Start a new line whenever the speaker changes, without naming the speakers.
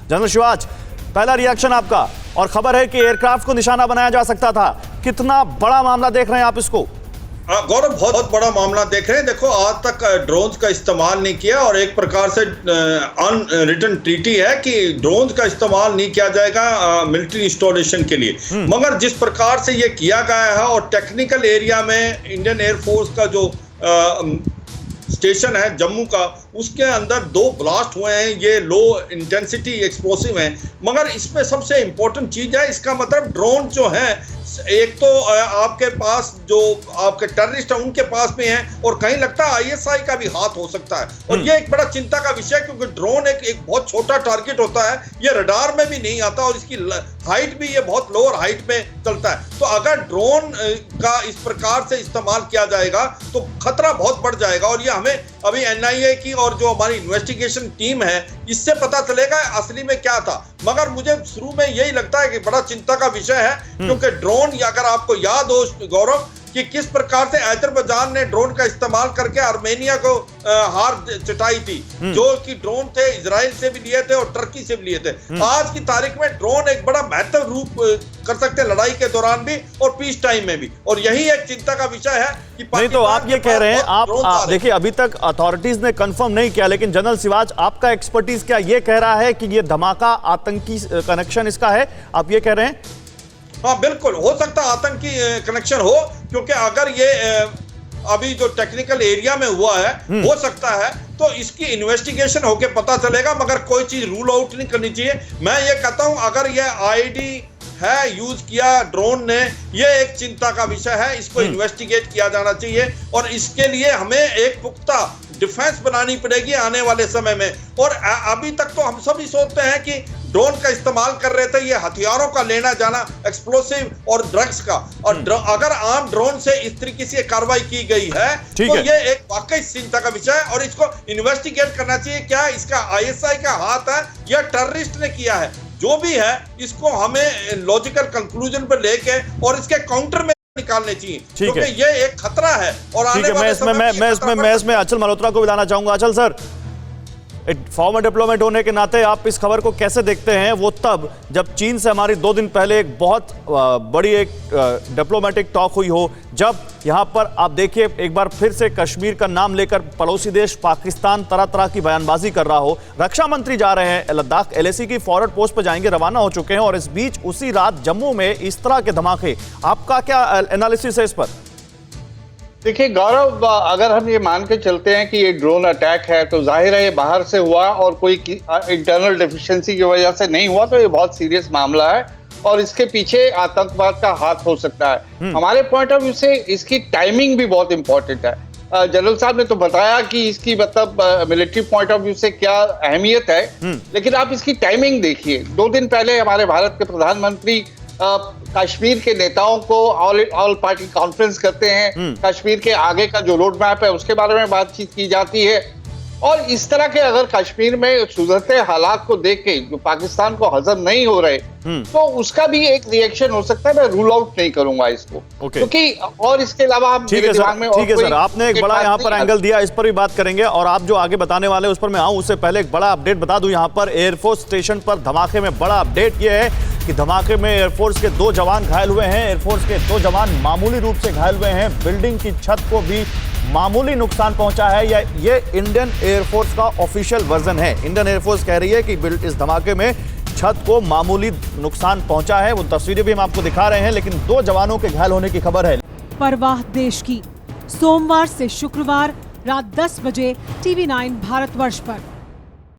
General Shiva's, पहला reaction आपका, और खबर है कि एयरक्राफ्ट को निशाना बनाया जा सकता था, कितना बड़ा मामला देख रहे हैं आप इसको?
गौरव, बहुत बड़ा मामला देख रहे हैं। देखो, आज तक ड्रोन्स का इस्तेमाल नहीं किया और एक प्रकार से अनरिटन ट्रीटी है कि ड्रोन्स का इस्तेमाल नहीं किया जाएगा मिलिट्री इंस्टॉलेशन के लिए। मगर जिस प्रकार से ये किया गया है और टेक्निकल एरिया में इंडियन एयरफोर्स का जो स्टेशन है जम्मू का, उसके अंदर 2 ब्लास्ट हुए हैं। ये लो इंटेंसिटी एक्सप्लोसिव हैं, मगर इसमें सबसे इंपॉर्टेंट चीज है, इसका मतलब ड्रोन जो है, एक तो आपके पास जो आपके टेररिस्ट हैं उनके पास भी हैं, और कहीं लगता है आईएसआई का भी हाथ हो सकता है। और ये एक बड़ा चिंता का विषय है, क्योंकि ड्रोन एक बहुत छोटा टारगेट होता है, ये रडार में भी नहीं आता और इसकी हाइट भी ये बहुत लोअर हाइट में चलता है। तो अगर ड्रोन का इस प्रकार से इस्तेमाल किया जाएगा तो खतरा बहुत बढ़ जाएगा। और ये हमें अभी एनआईए की और जो हमारी इन्वेस्टिगेशन टीम है, इससे पता चलेगा असली में क्या था। मगर मुझे शुरू में यही लगता है कि बड़ा चिंता का विषय है, क्योंकि ड्रोन, अगर आपको याद हो गौरव, कि किस प्रकार से अजरबैजान ने ड्रोन का इस्तेमाल करके आर्मेनिया को हार चटाई थी, जो कि ड्रोन थे इजराइल से भी लिए थे और टर्की से भी लिए थे। आज की तारीख में ड्रोन एक बड़ा महत्वपूर्ण रूप कर सकते हैं लड़ाई के दौरान भी और पीस टाइम में भी, और यही एक चिंता का विषय है कि
नहीं तो आप ये कह रहे हैं, आप देखिए, अभी तक अथॉरिटीज ने कंफर्म नहीं किया, लेकिन जनरल शिवाज, आपका एक्सपर्टीज क्या ये कह रहा है कि ये धमाका आतंकी कनेक्शन इसका है? आप ये कह रहे हैं?
हाँ, बिल्कुल हो सकता है आतंकी कनेक्शन हो, क्योंकि अगर ये अभी जो टेक्निकल एरिया में हुआ है, हो सकता है, तो इसकी इन्वेस्टिगेशन होके पता चलेगा। मगर कोई चीज रूल आउट नहीं करनी चाहिए। मैं ये कहता हूं, अगर ये आईडी है यूज किया ड्रोन ने, ये एक चिंता का विषय है, इसको इन्वेस्टिगेट किया जाना चाहिए, और इसके लिए हमें एक पुख्ता डिफेंस बनानी पड़ेगी आने वाले समय में। और अभी तक तो हम सभी सोचते हैं कि ड्रोन का इस्तेमाल कर रहे थे, ये हथियारों का लेना जाना, एक्सप्लोसिव और ड्रग्स का, और अगर आम ड्रोन से इस तरीके से कार्रवाई की गई है तो ये एक वाकई चिंता का विषय है, और इसको इन्वेस्टिगेट करना चाहिए। क्या इसका आईएसआई का हाथ है या टेररिस्ट ने किया है? जो भी है, इसको हमें लॉजिकल कंक्लूजन पर लेके और इसके काउंटर में निकालने चाहिए, क्योंकि ये एक खतरा है। और आने वाले समय
मैं इसमें अचल मल्होत्रा को भी लाना चाहूंगा। अचल सर, फॉर्मर डिप्लोमेट होने के नाते आप इस खबर को कैसे देखते हैं? वो तब जब चीन से हमारी 2 दिन पहले एक बहुत बड़ी एक डिप्लोमेटिक टॉक हुई हो, जब यहाँ पर आप देखिए एक बार फिर से कश्मीर का नाम लेकर पड़ोसी देश पाकिस्तान तरह तरह की बयानबाजी कर रहा हो, रक्षा मंत्री जा रहे हैं लद्दाख, एलएसी की फॉरवर्ड पोस्ट पर जाएंगे, रवाना हो चुके हैं, और इस बीच उसी रात जम्मू में इस तरह के धमाके, आपका क्या एनालिसिस है इस पर?
देखिए गौरव, अगर हम ये मान के चलते हैं कि ये ड्रोन अटैक है, तो जाहिर है ये बाहर से हुआ और कोई इंटरनल डेफिशिएंसी की वजह से नहीं हुआ, तो ये बहुत सीरियस मामला है और इसके पीछे आतंकवाद का हाथ हो सकता है। हमारे पॉइंट ऑफ व्यू से इसकी टाइमिंग भी बहुत इंपॉर्टेंट है। जनरल साहब ने तो बताया कि इसकी मतलब मिलिट्री पॉइंट ऑफ व्यू से क्या अहमियत है, लेकिन आप इसकी टाइमिंग देखिए। 2 दिन पहले हमारे भारत के प्रधानमंत्री कश्मीर के नेताओं को ऑल पार्टी कॉन्फ्रेंस करते हैं, कश्मीर के आगे का जो रोड मैप है उसके बारे में बातचीत की जाती है, और इस तरह के अगर कश्मीर में सुधरते हालात को देख के जो पाकिस्तान को हजम नहीं हो रहे, तो उसका भी एक रिएक्शन हो सकता है। मैं रूल आउट नहीं करूंगा इसको, क्योंकि और इसके अलावा
ठीक है सर, आपने एक बड़ा यहाँ पर एंगल दिया, इस पर भी बात करेंगे, और आप जो आगे बताने वाले उस पर मैं आऊं उससे पहले एक बड़ा अपडेट बता दूं। यहाँ पर एयरफोर्स स्टेशन पर धमाके में बड़ा अपडेट ये है कि धमाके में एयरफोर्स के 2 जवान घायल हुए हैं। एयरफोर्स के 2 जवान मामूली रूप से घायल हुए हैं। बिल्डिंग की छत को भी मामूली नुकसान पहुंचा है। ये इंडियन एयरफोर्स का ऑफिशियल वर्जन है। इंडियन एयरफोर्स कह रही है कि इस धमाके में छत को मामूली नुकसान पहुंचा है। वो तस्वीरें भी हम आपको दिखा रहे हैं, लेकिन 2 जवानों के घायल होने की खबर है।
परवाह देश की, सोमवार से शुक्रवार रात 10 बजे TV9 भारतवर्ष पर।